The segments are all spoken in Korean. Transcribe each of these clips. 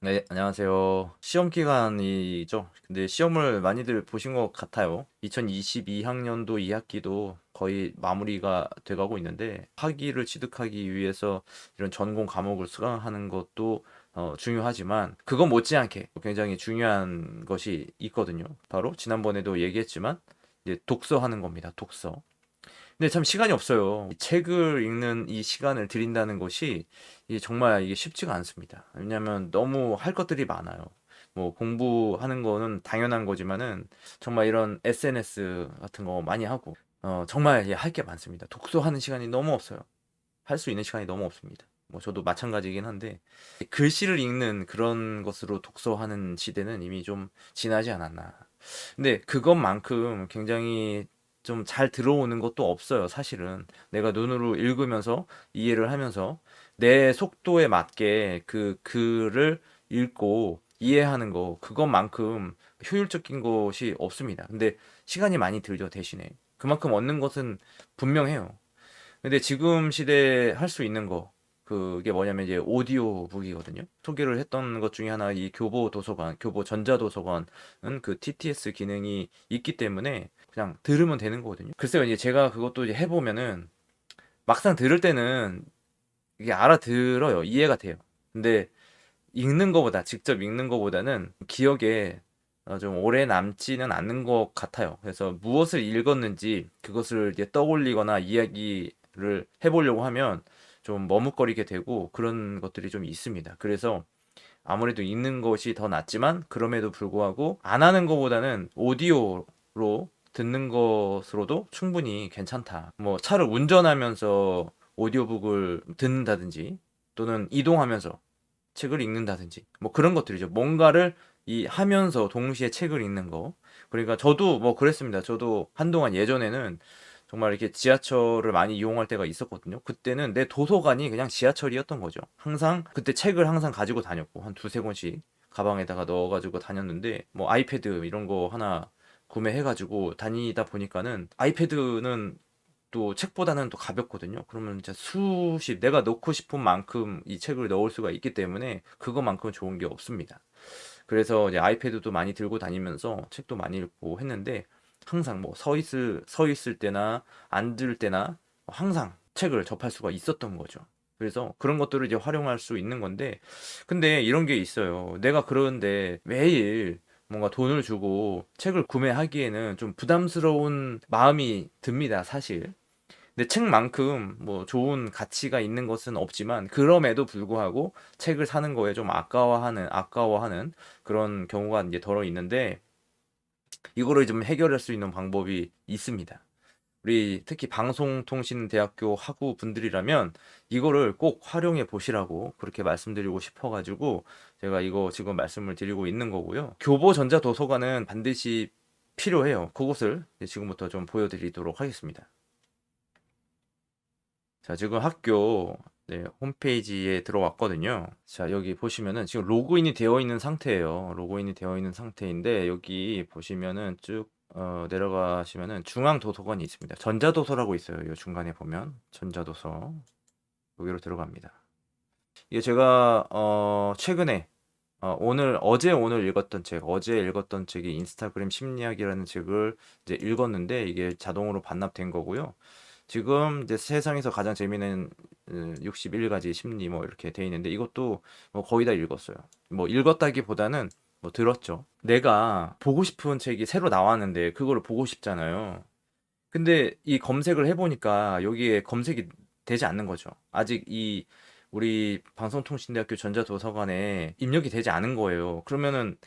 네, 안녕하세요. 시험 기간이죠. 근데 시험을 많이들 보신 것 같아요. 2022학년도 2학기도 거의 마무리가 돼가고 있는데 학위를 취득하기 위해서 이런 전공 과목을 수강하는 것도 중요하지만 그거 못지않게 굉장히 중요한 것이 있거든요. 바로 지난번에도 얘기했지만 이제 독서하는 겁니다. 독서. 근데 참 시간이 없어요. 이 책을 읽는 이 시간을 들인다는 것이 이게 정말 이게 쉽지가 않습니다. 왜냐하면 너무 할 것들이 많아요. 뭐 공부하는 거는 당연한 거지만은 정말 이런 SNS 같은 거 많이 하고 정말 할 게 많습니다. 독서하는 시간이 너무 없어요. 할 수 있는 시간이 너무 없습니다. 뭐 저도 마찬가지긴 한데 글씨를 읽는 그런 것으로 독서하는 시대는 이미 좀 지나지 않았나. 근데 그것만큼 굉장히 좀 잘 들어오는 것도 없어요, 사실은. 내가 눈으로 읽으면서 이해를 하면서 내 속도에 맞게 그 글을 읽고 이해하는 거, 그것만큼 효율적인 것이 없습니다. 근데 시간이 많이 들죠, 대신에. 그만큼 얻는 것은 분명해요. 근데 지금 시대에 할 수 있는 거, 그게 뭐냐면 이제 오디오북이거든요. 소개를 했던 것 중에 하나 이 교보 도서관, 교보 전자도서관은 그 TTS 기능이 있기 때문에 그냥 들으면 되는 거거든요. 글쎄요, 이제 제가 그것도 이제 해보면은 막상 들을 때는 이게 알아들어요. 이해가 돼요. 근데 읽는 거보다, 직접 읽는 거보다는 기억에 좀 오래 남지는 않는 것 같아요. 그래서 무엇을 읽었는지 그것을 이제 떠올리거나 이야기를 해보려고 하면 좀 머뭇거리게 되고 그런 것들이 좀 있습니다. 그래서 아무래도 읽는 것이 더 낫지만 그럼에도 불구하고 안 하는 것보다는 오디오로 듣는 것으로도 충분히 괜찮다. 뭐 차를 운전하면서 오디오북을 듣는다든지 또는 이동하면서 책을 읽는다든지 뭐 그런 것들이죠. 뭔가를 이 하면서 동시에 책을 읽는 거. 그러니까 저도 뭐 그랬습니다. 저도 한동안 예전에는 정말 이렇게 지하철을 많이 이용할 때가 있었거든요. 그때는 내 도서관이 그냥 지하철이었던 거죠. 항상 그때 책을 항상 가지고 다녔고 한 두세 권씩 가방에다가 넣어가지고 다녔는데 뭐 아이패드 이런 거 하나 구매해가지고 다니다 보니까는 아이패드는 또 책보다는 또 가볍거든요. 그러면 진짜 수십 내가 넣고 싶은 만큼 이 책을 넣을 수가 있기 때문에 그거만큼 좋은 게 없습니다. 그래서 이제 아이패드도 많이 들고 다니면서 책도 많이 읽고 했는데 항상 뭐 서 있을 때나 앉을 때나 항상 책을 접할 수가 있었던 거죠. 그래서 그런 것들을 이제 활용할 수 있는 건데 근데 이런 게 있어요. 내가 그런데 매일 뭔가 돈을 주고 책을 구매하기에는 좀 부담스러운 마음이 듭니다, 사실. 근데 책만큼 뭐 좋은 가치가 있는 것은 없지만 그럼에도 불구하고 책을 사는 거에 좀 아까워하는 그런 경우가 이제 덜어 있는데 이거를 좀 해결할 수 있는 방법이 있습니다. 우리 특히 방송통신대학교 학우 분들이라면 이거를 꼭 활용해 보시라고 그렇게 말씀드리고 싶어가지고 제가 이거 지금 말씀을 드리고 있는 거고요. 교보 전자도서관은 반드시 필요해요. 그것을 이제 지금부터 좀 보여드리도록 하겠습니다. 자, 지금 학교 홈페이지에 들어왔거든요. 자, 여기 보시면은 지금 로그인이 되어 있는 상태예요. 로그인이 되어 있는 상태인데 여기 보시면은 쭉 내려가시면은 중앙 도서관이 있습니다. 전자도서라고 있어요. 이 중간에 보면 전자도서 여기로 들어갑니다. 이게 제가 최근에 오늘 읽었던 책, 어제 읽었던 책이 인스타그램 심리학이라는 책을 이제 읽었는데 이게 자동으로 반납된 거고요. 지금 이제 세상에서 가장 재미있는 61가지 심리 뭐 이렇게 돼 있는데 이것도 뭐 거의 다 읽었어요. 뭐 읽었다기보다는 뭐 들었죠. 내가 보고 싶은 책이 새로 나왔는데 그거를 보고 싶잖아요. 근데 이 검색을 해보니까 여기에 검색이 되지 않는 거죠. 아직 이 우리 방송통신대학교 전자도서관에 입력이 되지 않은 거예요. 그러면은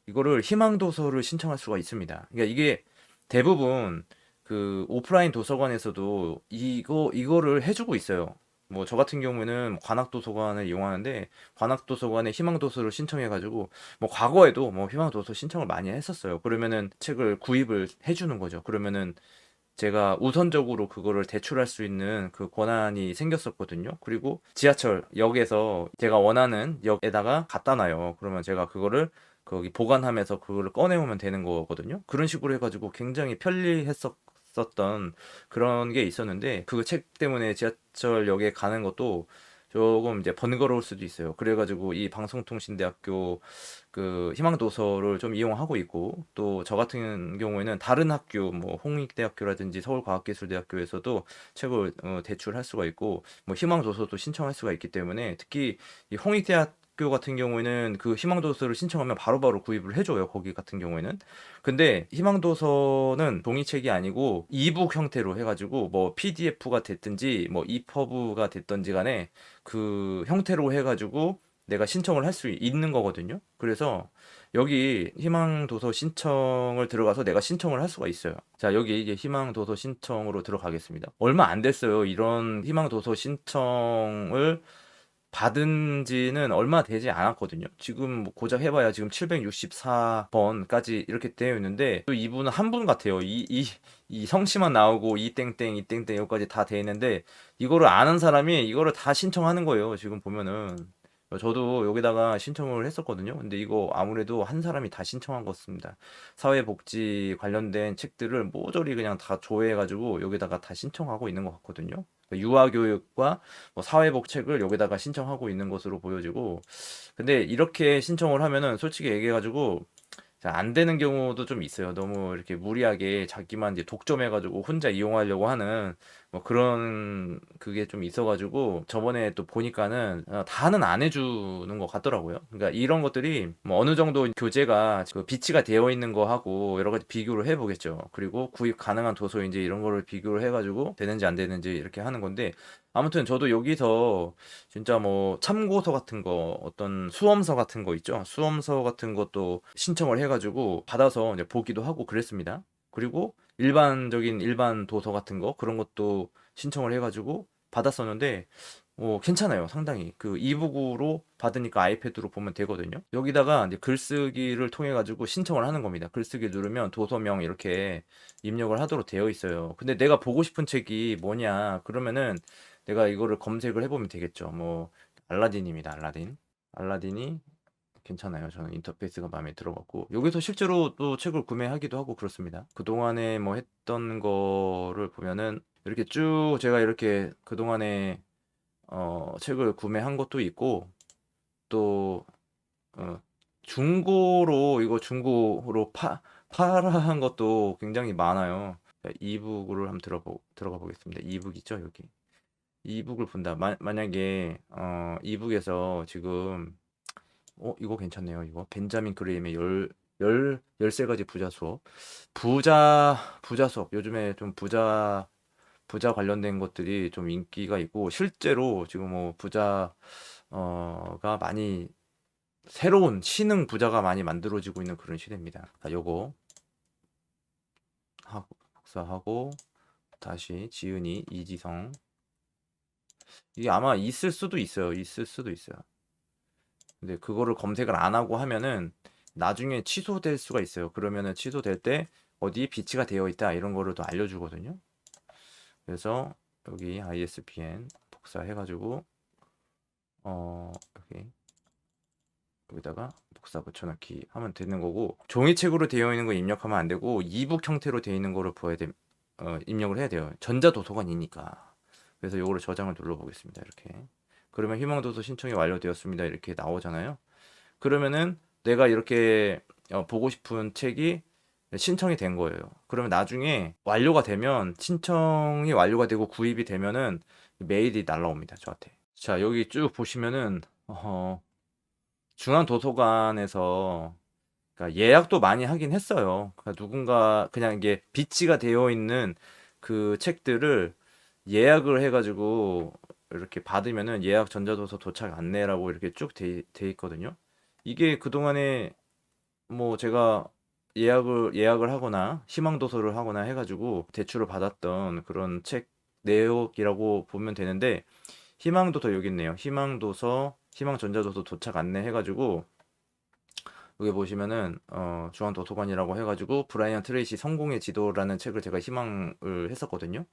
이거를 희망도서를 신청할 수가 있습니다. 그러니까 이게 대부분 그 오프라인 도서관에서도 이거를 해주고 있어요. 뭐 저 같은 경우에는 관악도서관을 이용하는데 관악도서관에 희망도서를 신청해가지고 뭐 과거에도 뭐 희망도서 신청을 많이 했었어요. 그러면은 책을 구입을 해주는 거죠. 그러면은 제가 우선적으로 그거를 대출할 수 있는 그 권한이 생겼었거든요. 그리고 지하철역에서 제가 원하는 역에다가 갖다 놔요. 그러면 제가 그거를 거기 보관하면서 그거를 꺼내오면 되는 거거든요. 그런 식으로 해가지고 굉장히 편리했었던 그런 게 있었는데 그 책 때문에 지하철역에 가는 것도 조금 이제 번거로울 수도 있어요. 그래가지고 이 방송통신대학교 그 희망도서를 좀 이용하고 있고, 또 저 같은 경우에는 다른 학교 뭐 홍익대학교라든지 서울과학기술대학교에서도 책을 대출할 수가 있고, 뭐 희망도서도 신청할 수가 있기 때문에, 특히 이 홍익대학교 같은 경우에는 그 희망도서를 신청하면 바로바로 구입을 해줘요. 거기 같은 경우에는. 근데 희망도서는 종이책이 아니고 이북 형태로 해가지고 뭐 PDF가 됐든지 뭐 EPUB가 됐든지 간에 그 형태로 해가지고 내가 신청을 할 수 있는 거거든요. 그래서 여기 희망도서 신청을 들어가서 내가 신청을 할 수가 있어요. 자, 여기 이제 희망도서 신청으로 들어가겠습니다. 얼마 안 됐어요. 이런 희망도서 신청을 받은 지는 얼마 되지 않았거든요. 지금 뭐 고작 해봐야 지금 764번까지 이렇게 되어 있는데, 또 이분은 한 분 같아요. 이 성씨만 나오고 이 땡땡 이 땡땡 여기까지 다 돼 있는데, 이거를 아는 사람이 이거를 다 신청하는 거예요. 지금 보면은. 저도 여기다가 신청을 했었거든요. 근데 이거 아무래도 한 사람이 다 신청한 것 같습니다. 사회복지 관련된 책들을 모조리 그냥 다 조회해가지고 여기다가 다 신청하고 있는 것 같거든요. 유아교육과 뭐 사회복책을 여기다가 신청하고 있는 것으로 보여지고, 근데 이렇게 신청을 하면은 솔직히 얘기해가지고 안 되는 경우도 좀 있어요. 너무 이렇게 무리하게 자기만 이제 독점해가지고 혼자 이용하려고 하는 뭐 그런 그게 좀 있어가지고, 저번에 또 보니까는 다는 안 해주는 것 같더라고요. 그러니까 이런 것들이 뭐 어느 정도 교재가 그 비치가 되어 있는 거하고 여러 가지 비교를 해보겠죠. 그리고 구입 가능한 도서인지 이런 거를 비교를 해가지고 되는지 안 되는지 이렇게 하는 건데, 아무튼 저도 여기서 진짜 뭐 참고서 같은 거, 어떤 수험서 같은 거 있죠. 수험서 같은 것도 신청을 해가지고 받아서 이제 보기도 하고 그랬습니다. 그리고 일반 도서 같은 거 그런 것도 신청을 해가지고 받았었는데, 괜찮아요. 상당히 그 이북으로 받으니까 아이패드로 보면 되거든요. 여기다가 이제 글쓰기를 통해 가지고 신청을 하는 겁니다. 글쓰기 누르면 도서명 이렇게 입력을 하도록 되어 있어요. 근데 내가 보고 싶은 책이 뭐냐 그러면은 내가 이거를 검색을 해보면 되겠죠. 뭐 알라딘입니다. 알라딘. 알라딘이 괜찮아요. 저는 인터페이스가 마음에 들어갖고 여기서 실제로 또 책을 구매하기도 하고 그렇습니다. 그동안에 뭐 했던 거를 보면은 이렇게 쭉 제가 이렇게 그동안에 책을 구매한 것도 있고, 또 어, 중고로 이거 중고로 팔아한 것도 굉장히 많아요. 자, 이북을 한번 들어가 보겠습니다. 이북 있죠, 여기. 이북을 본다. 만약에 이북에서 지금 이거 괜찮네요. 이거 벤자민 그레임의 열세 가지 부자 수업. 부자 수업. 요즘에 좀 부자 관련된 것들이 좀 인기가 있고, 실제로 지금 뭐 가 많이 새로운 신흥 부자가 많이 만들어지고 있는 그런 시대입니다. 자, 요거 하고 복사하고 다시 지은이 이지성. 이게 아마 있을 수도 있어요. 있을 수도 있어요. 근데 그거를 검색을 안 하고 하면은 나중에 취소될 수가 있어요. 그러면은 취소될 때 어디 비치가 되어 있다 이런 거를 또 알려주거든요. 그래서 여기 ISBN 복사해가지고 여기 여기다가 복사 붙여넣기 하면 되는 거고, 종이책으로 되어 있는 거 입력하면 안 되고 이북 형태로 되어 있는 거를 입력을 해야 돼요. 전자도서관이니까. 그래서 요거를 저장을 눌러 보겠습니다. 이렇게. 그러면 희망도서 신청이 완료되었습니다. 이렇게 나오잖아요. 그러면은 내가 이렇게 보고 싶은 책이 신청이 된 거예요. 그러면 나중에 완료가 되면, 신청이 완료가 되고 구입이 되면은 메일이 날라옵니다. 저한테. 자, 여기 쭉 보시면은 중앙도서관에서 그러니까 예약도 많이 하긴 했어요. 그러니까 누군가 그냥 이게 비치가 되어 있는 그 책들을 예약을 해가지고 이렇게 받으면은 예약 전자도서 도착 안내라고 이렇게 쭉 돼 있거든요. 이게 그동안에 뭐 제가 예약을 하거나 희망도서를 하거나 해가지고 대출을 받았던 그런 책 내역이라고 보면 되는데, 희망도서 여기 있네요. 희망도서, 희망전자도서 도착 안내 해가지고 여기 보시면은 중앙도서관이라고 해가지고 브라이언 트레이시 성공의 지도라는 책을 제가 희망을 했었거든요.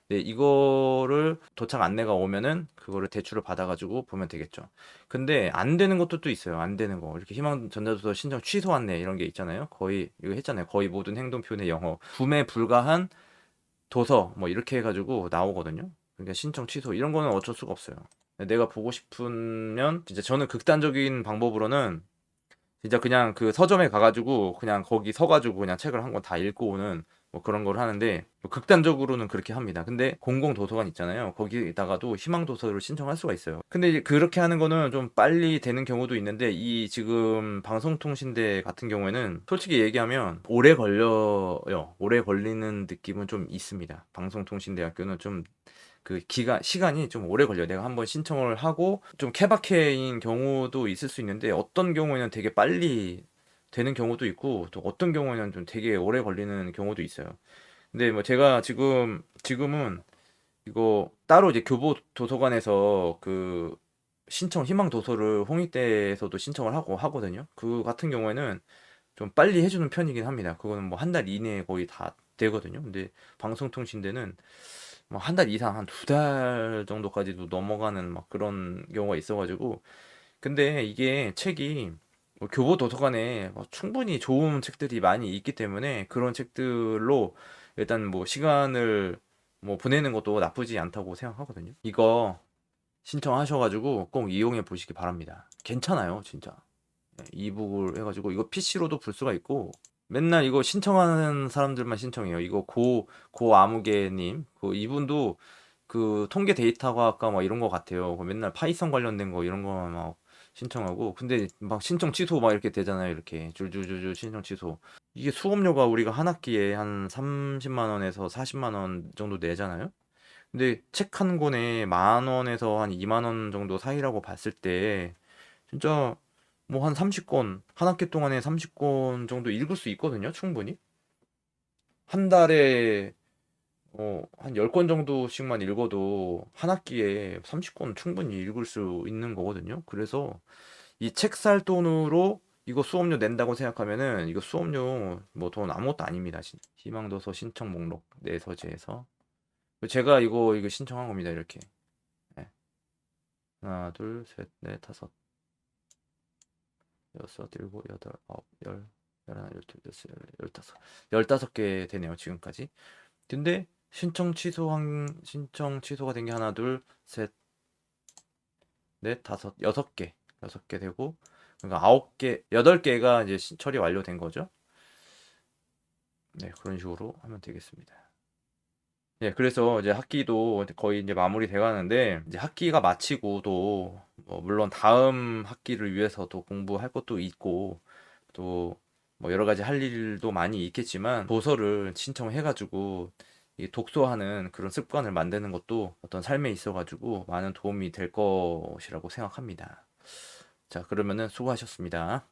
네, 이거를 도착 안내가 오면은 그거를 대출을 받아가지고 보면 되겠죠. 근데 안 되는 것도 또 있어요. 안 되는 거. 이렇게 희망 전자도서 신청 취소 안내 이런 게 있잖아요. 거의 이거 했잖아요. 거의 모든 행동표현의 영어. 구매 불가한 도서 뭐 이렇게 해가지고 나오거든요. 그러니까 신청 취소 이런 거는 어쩔 수가 없어요. 내가 보고 싶으면 진짜 저는 극단적인 방법으로는 진짜 그냥 그 서점에 가가지고 그냥 거기 서가지고 그냥 책을 한 권 다 읽고 오는 뭐 그런 걸 하는데 뭐 극단적으로는 그렇게 합니다. 근데 공공 도서관 있잖아요. 거기다가도 희망 도서를 신청할 수가 있어요. 근데 이제 그렇게 하는 거는 좀 빨리 되는 경우도 있는데 이 지금 방송통신대 같은 경우에는 솔직히 얘기하면 오래 걸려요. 오래 걸리는 느낌은 좀 있습니다. 방송통신대학교는 좀 그 시간이 좀 오래 걸려요. 내가 한번 신청을 하고 좀 케바케인 경우도 있을 수 있는데 어떤 경우에는 되게 빨리 되는 경우도 있고 또 어떤 경우에는 좀 되게 오래 걸리는 경우도 있어요. 근데 뭐 제가 지금은 이거 따로 이제 교보 도서관에서 그 신청 희망 도서를 홍익대에서도 신청을 하고 하거든요. 그 같은 경우에는 좀 빨리 해주는 편이긴 합니다. 그거는 뭐 한 달 이내에 거의 다 되거든요. 근데 방송통신대는 뭐 한 달 이상 한 두 달 정도까지도 넘어가는 막 그런 경우가 있어가지고 근데 이게 책이 뭐 교보 도서관에 뭐 충분히 좋은 책들이 많이 있기 때문에 그런 책들로 일단 뭐 시간을 뭐 보내는 것도 나쁘지 않다고 생각하거든요. 이거 신청하셔가지고 꼭 이용해 보시기 바랍니다. 괜찮아요, 진짜. 네, 이북을 해가지고 이거 PC로도 불 수가 있고 맨날 이거 신청하는 사람들만 신청해요. 이거 고 아무개님 그 이분도 그 통계 데이터과학과 막 이런 거 같아요. 그 맨날 파이썬 관련된 거 이런 거만 막 신청하고 근데 막 신청 취소 막 이렇게 되잖아요. 이렇게 줄줄줄줄 신청 취소. 이게 수업료가 우리가 한 학기에 한 30만 원에서 40만 원 정도 내잖아요. 근데 책 한 권에 만 원에서 한 2만 원 정도 사이라고 봤을 때 진짜 뭐 한 30권, 한 학기 동안에 30권 정도 읽을 수 있거든요, 충분히. 한 달에 한 10권 정도씩만 읽어도 한 학기에 30권 충분히 읽을 수 있는 거거든요. 그래서 이 책 살 돈으로 이거 수업료 낸다고 생각하면은 이거 수업료 뭐 돈 아무것도 아닙니다. 희망도서 신청 목록 내 서재에서 제가 이거 신청한 겁니다, 이렇게. 네. 하나, 둘, 셋, 넷, 다섯. 여섯, 일곱, 여덟, 아홉, 열, 열하나, 열둘, 열셋, 열다섯, 15개 되네요 지금까지. 근데 신청 취소가 된 게 하나, 둘, 셋, 넷, 다섯, 6개 되고 그러니까 9개, 8개가 이제 처리 완료된 거죠. 네, 그런 식으로 하면 되겠습니다. 네, 그래서 이제 학기도 거의 이제 마무리 돼 가는데 이제 학기가 마치고도 뭐 물론 다음 학기를 위해서도 공부할 것도 있고 또 뭐 여러 가지 할 일도 많이 있겠지만 도서를 신청해가지고 이 독서하는 그런 습관을 만드는 것도 어떤 삶에 있어가지고 많은 도움이 될 것이라고 생각합니다. 자, 그러면은 수고하셨습니다.